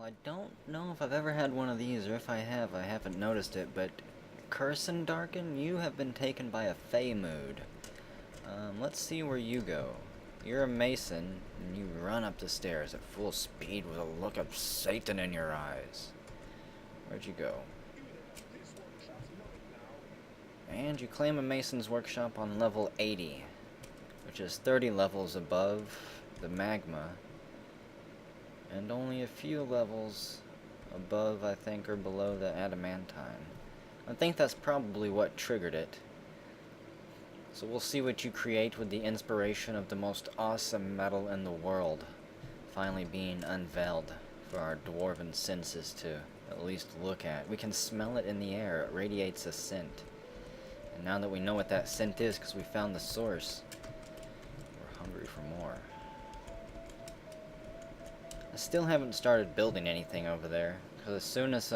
Well, I don't know if I've ever had one of these, or if I have, I haven't noticed it, but Cursin Darkin, you have been taken by a Fey mood. Let's see where you go. You're a mason, and you run up the stairs at full speed with a look of Satan in your eyes. Where'd you go? And you claim a mason's workshop on level 80, which is 30 levels above the magma, and only a few levels above, I think, or below the adamantine. I think that's probably what triggered it. So we'll see what you create with the inspiration of the most awesome metal in the world finally being unveiled for our dwarven senses to at least look at. We can smell it in the air. It radiates a scent. And now that we know what that scent is because we found the source, we're hungry for more. I still haven't started building anything over there, because as soon as,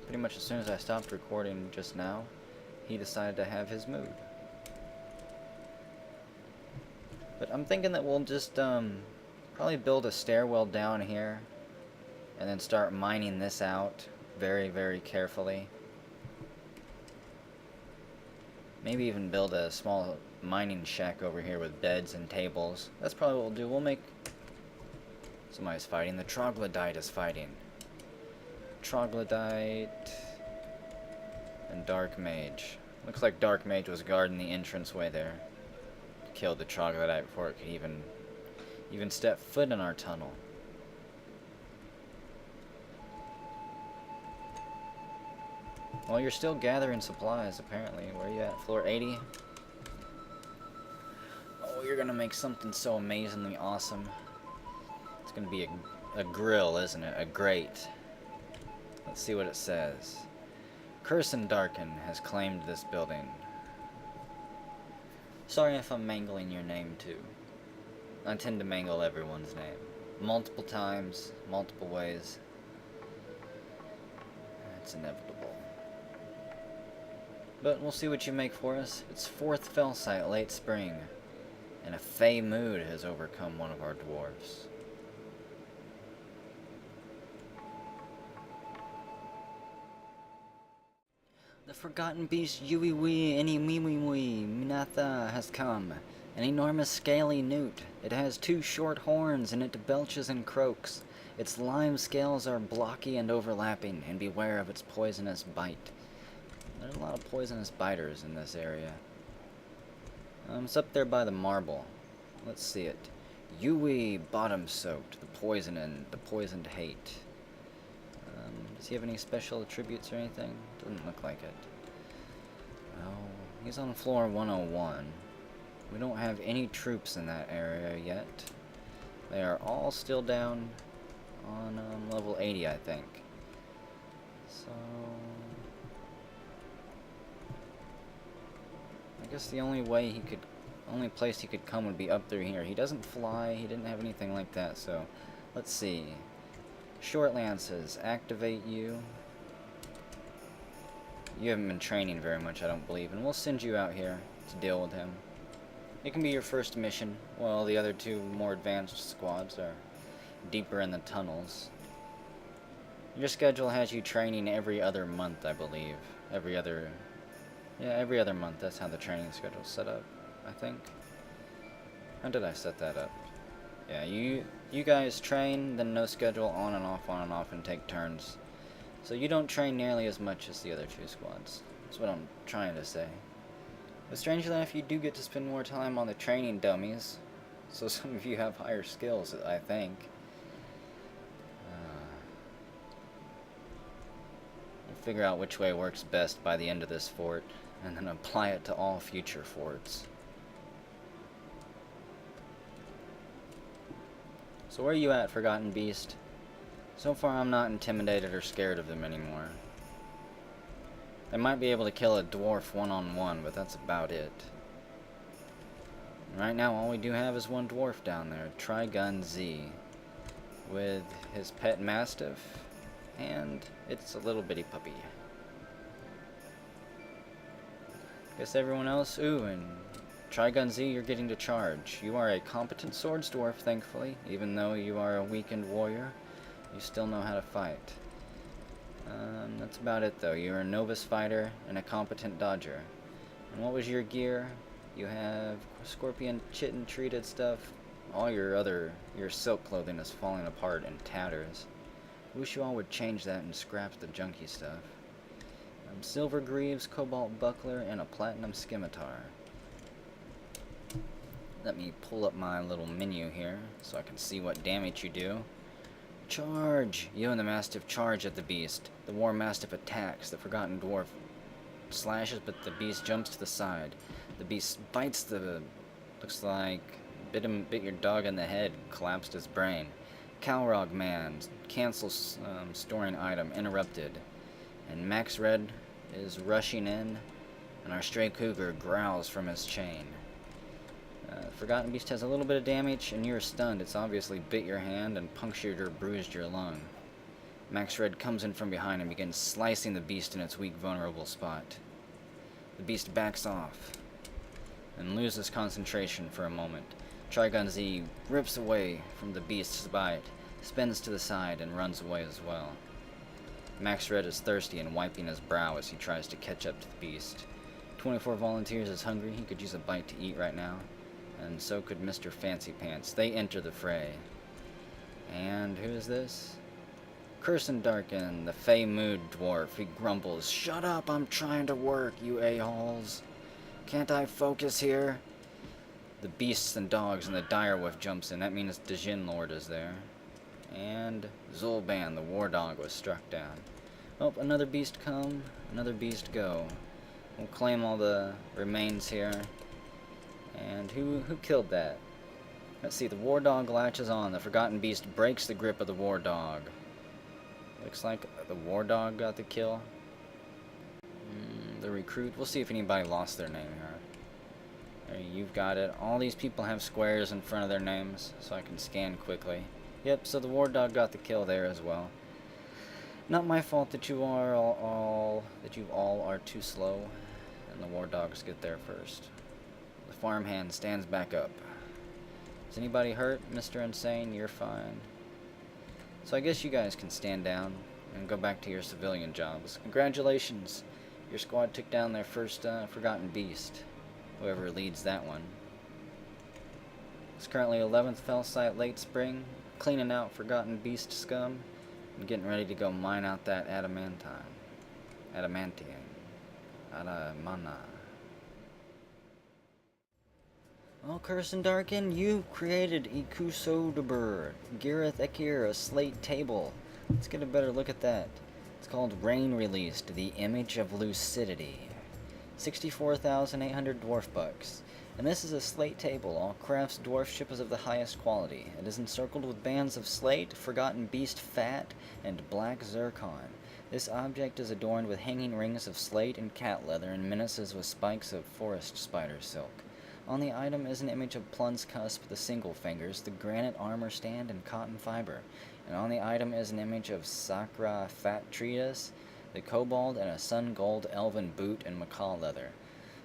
pretty much as soon as I stopped recording just now, he decided to have his mood. But I'm thinking that we'll just, probably build a stairwell down here, and then start mining this out very, very carefully. Maybe even build a small mining shack over here with beds and tables. That's probably what we'll do. We'll make... Somebody's fighting. The troglodyte is fighting. Troglodyte and Dark Mage. Looks like Dark Mage was guarding the entranceway there. Killed the troglodyte before it could even step foot in our tunnel. Well, you're still gathering supplies, apparently. Where are you at? Floor 80? Oh, you're gonna make something so amazingly awesome. It's gonna be a grill, isn't it? A grate. Let's see what it says. Cursin Darkin has claimed this building. Sorry if I'm mangling your name, too. I tend to mangle everyone's name. Multiple times, multiple ways. It's inevitable. But we'll see what you make for us. It's 4th fell site, late spring, and a Fey mood has overcome one of our dwarves. The forgotten beast Yuiwi Inimiwiwi Minatha has come. An enormous scaly newt. It has 2 short horns and it belches and croaks. Its lime scales are blocky and overlapping, and beware of its poisonous bite. There's a lot of poisonous biters in this area. It's up there by the marble. Let's see it. Yui bottom soaked. The poisoned hate. Does he have any special attributes or anything? Doesn't look like it. Oh, he's on floor 101. We don't have any troops in that area yet. They are all still down on level 80, I think. So... I guess the only place he could come would be up through here. He doesn't fly, he didn't have anything like that, so let's see. Short lances, activate you. You haven't been training very much, I don't believe, and we'll send you out here to deal with him. It can be your first mission, while the other 2 more advanced squads are deeper in the tunnels. Your schedule has you training every other month, I believe. Every other month. That's how the training schedule's set up, I think. How did I set that up? Yeah, you guys train, then no schedule, on and off, and take turns. So you don't train nearly as much as the other 2 squads. That's what I'm trying to say. But strangely enough, you do get to spend more time on the training dummies. So some of you have higher skills, I think. We'll figure out which way works best by the end of this fort, and then apply it to all future forts. So where are you at, Forgotten Beast? So far I'm not intimidated or scared of them anymore. They might be able to kill a dwarf one-on-one, but that's about it. Right now all we do have is one dwarf down there, Trigun Z, with his pet mastiff, and it's a little bitty puppy. Guess everyone else, ooh, and Trigun Z, you're getting to charge. You are a competent swords dwarf, thankfully, even though you are a weakened warrior. You still know how to fight. That's about it, though. You're a novice fighter and a competent dodger. And what was your gear? You have scorpion chitin treated stuff. All your silk clothing is falling apart in tatters. Wish you all would change that and scrap the junky stuff. Silver greaves, cobalt buckler, and a platinum scimitar. Let me pull up my little menu here so I can see what damage you do. Charge! You and the Mastiff charge at the beast. The War Mastiff attacks. The Forgotten Dwarf slashes, but the beast jumps to the side. The beast bites the... looks like... bit your dog in the head, collapsed his brain. Calrog Man, cancels storing item, interrupted. And Max Red is rushing in, and our stray cougar growls from his chain. Forgotten Beast has a little bit of damage, and you're stunned. It's obviously bit your hand and punctured or bruised your lung. Max Red comes in from behind and begins slicing the beast in its weak, vulnerable spot. The beast backs off and loses concentration for a moment. Trigun Z rips away from the beast's bite, spins to the side, and runs away as well. Max Red is thirsty and wiping his brow as he tries to catch up to the beast. 24 Volunteers is hungry. He could use a bite to eat right now. And so could Mr. Fancy Pants. They enter the fray. And who is this? Cursin Darkin, the Fey Mood Dwarf. He grumbles, "Shut up, I'm trying to work, you a-holes. Can't I focus here?" The beasts and dogs and the direwolf jumps in. That means the Djinn Lord is there. And Zulban, the war dog, was struck down. Oh, another beast come, another beast go. We'll claim all the remains here. And who killed that? Let's see, the war dog latches on. The Forgotten Beast breaks the grip of the war dog. Looks like the war dog got the kill. The recruit, we'll see if anybody lost their name here. There, you've got it. All these people have squares in front of their names, so I can scan quickly. Yep, so the war dog got the kill there as well. Not my fault that you all are too slow, and the war dogs get there first. The farmhand stands back up. Is anybody hurt, Mr. Insane? You're fine. So I guess you guys can stand down and go back to your civilian jobs. Congratulations! Your squad took down their first Forgotten Beast. Whoever leads that one. It's currently 11th Fell Site late spring, cleaning out Forgotten Beast scum, and getting ready to go mine out that adamantine. Adamana. Oh, Cursin Darkin, you created Ikusodabur, Gareth Ekir, a slate table. Let's get a better look at that. It's called Rain Released, the Image of Lucidity. 64,800 dwarf bucks. And this is a slate table. All crafts dwarfship is of the highest quality. It is encircled with bands of slate, Forgotten Beast fat, and black zircon. This object is adorned with hanging rings of slate and cat leather and menaces with spikes of forest spider silk. On the item is an image of Plun's cusp, the single fingers, the granite armor stand, and cotton fiber. And on the item is an image of Sakra fat treatise, the kobold, and a sun gold elven boot and macaw leather.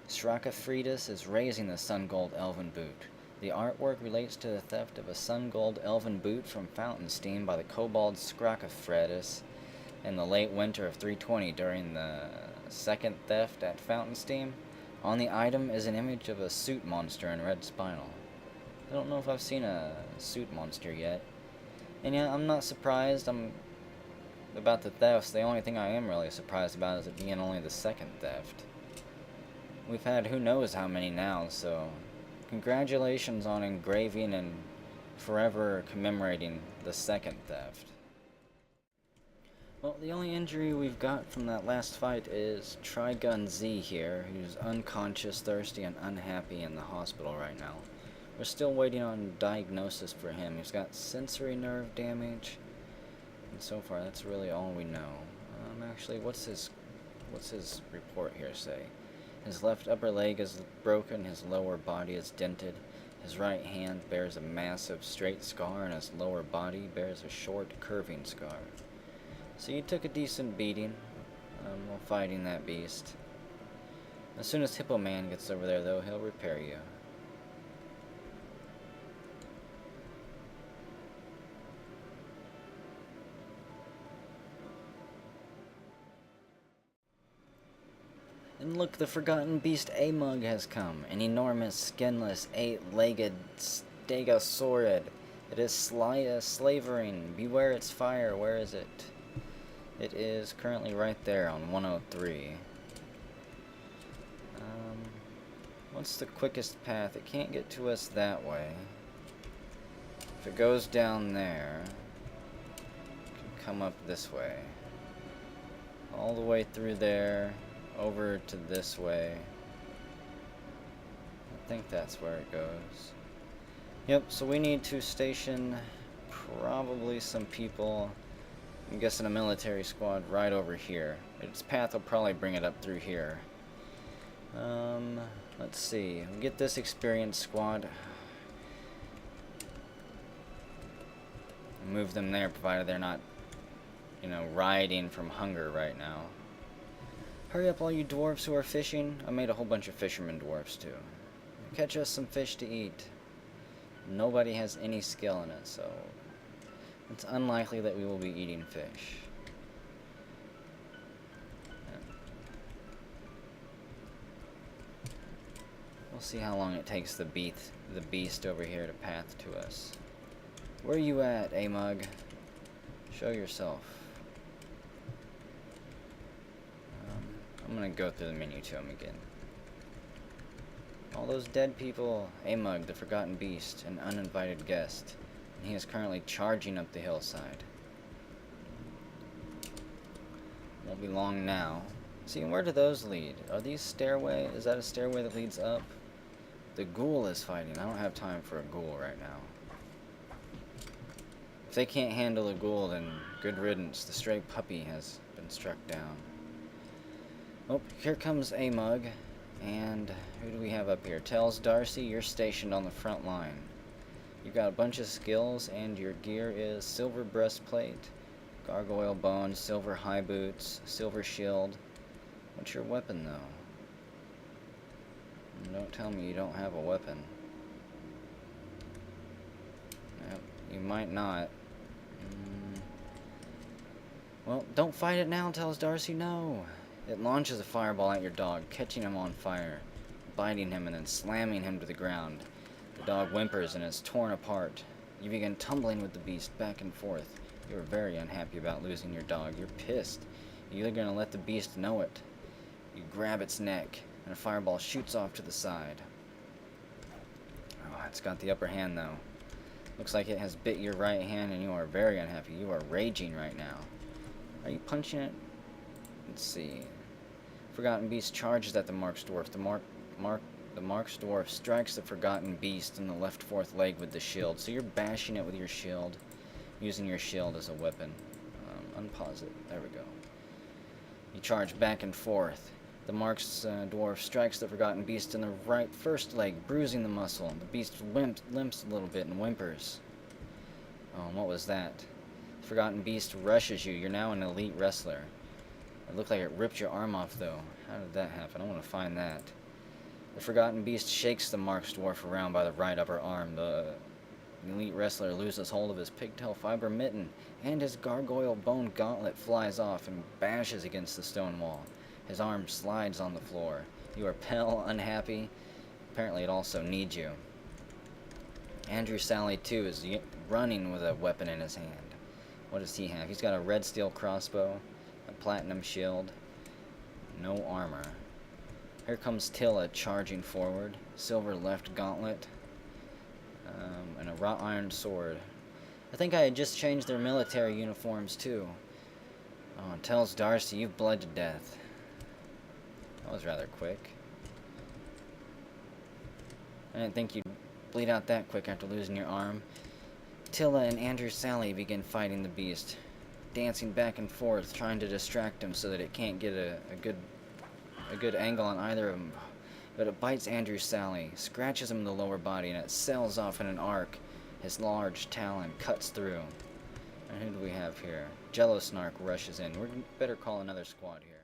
Shraka Freitas is raising the sun gold elven boot. The artwork relates to the theft of a sun gold elven boot from Fountainstein by the kobold Skraka Freitas in the late winter of 320 during the second theft at Fountainstein. On the item is an image of a suit monster in red spinel. I don't know if I've seen a suit monster yet. And yeah, I'm not surprised about the thefts. The only thing I am really surprised about is it being only the second theft. We've had who knows how many now, so congratulations on engraving and forever commemorating the second theft. Well, the only injury we've got from that last fight is Trigun Z here, who's unconscious, thirsty, and unhappy in the hospital right now. We're still waiting on diagnosis for him. He's got sensory nerve damage, and so far that's really all we know. Actually, what's his report here say? His left upper leg is broken, his lower body is dented, his right hand bears a massive straight scar, and his lower body bears a short curving scar. So you took a decent beating while fighting that beast. As soon as Hippo Man gets over there, though, he'll repair you. And look, the forgotten beast Amug has come. An enormous, skinless, 8-legged stegosaurid. It is slavering. Beware its fire. Where is it? It is currently right there on 103. What's the quickest path? It can't get to us that way. If it goes down there, it can come up this way. All the way through there, over to this way. I think that's where it goes. Yep, so we need to station probably some people, I'm guessing a military squad right over here. Its path will probably bring it up through here. Let's see. We'll get this experienced squad. Move them there, provided they're not, you know, rioting from hunger right now. Hurry up, all you dwarfs who are fishing. I made a whole bunch of fisherman dwarfs, too. Catch us some fish to eat. Nobody has any skill in it, so it's unlikely that we will be eating fish. We'll see how long it takes the beast over here to path to us. Where are you at, Amug? Show yourself. I'm gonna go through the menu to him again. All those dead people. Amug, the forgotten beast, an uninvited guest. And he is currently charging up the hillside. Won't be long now. See, where do those lead? Are these stairway? Is that a stairway that leads up? The ghoul is fighting. I don't have time for a ghoul right now. If they can't handle a ghoul, then good riddance. The stray puppy has been struck down. Oh, here comes Amug. And who do we have up here? Tells Darcy, you're stationed on the front line. You've got a bunch of skills, and your gear is silver breastplate, gargoyle bone, silver high boots, silver shield. What's your weapon, though? Don't tell me you don't have a weapon. Yep, you might not. Well, don't fight it now, tells Darcy. No. It launches a fireball at your dog, catching him on fire, biting him, and then slamming him to the ground. The dog whimpers and is torn apart. You begin tumbling with the beast back and forth. You are very unhappy about losing your dog. You're pissed. You're either going to let the beast know it. You grab its neck, and a fireball shoots off to the side. Oh, it's got the upper hand, though. Looks like it has bit your right hand, and you are very unhappy. You are raging right now. Are you punching it? Let's see. Forgotten Beast charges at the Mark's Dwarf. The Mark's Dwarf strikes the Forgotten Beast in the left fourth leg with the shield. So you're bashing it with your shield, using your shield as a weapon. Unpause it. There we go. You charge back and forth. The Mark's Dwarf strikes the Forgotten Beast in the right first leg, bruising the muscle. The beast limps a little bit and whimpers. Oh, and what was that? The Forgotten Beast rushes you. You're now an elite wrestler. It looked like it ripped your arm off, though. How did that happen? I want to find that. The Forgotten Beast shakes the Mark's Dwarf around by the right upper arm. The elite wrestler loses hold of his pigtail fiber mitten, and his gargoyle bone gauntlet flies off and bashes against the stone wall. His arm slides on the floor. You are pale, unhappy. Apparently it also needs you. Andrew Sally, too, is running with a weapon in his hand. What does he have? He's got a red steel crossbow, a platinum shield, no armor. Here comes Tilla charging forward, silver left gauntlet, and a wrought iron sword. I think I had just changed their military uniforms too. Oh, and tells Darcy you've bled to death. That was rather quick. I didn't think you'd bleed out that quick after losing your arm. Tilla and Andrew Sally begin fighting the beast, dancing back and forth, trying to distract him so that it can't get a good angle on either of them. But it bites Andrew Sally, scratches him in the lower body, and it sails off in an arc. His large talon cuts through. And who do we have here? Jello Snark rushes in. We better call another squad here.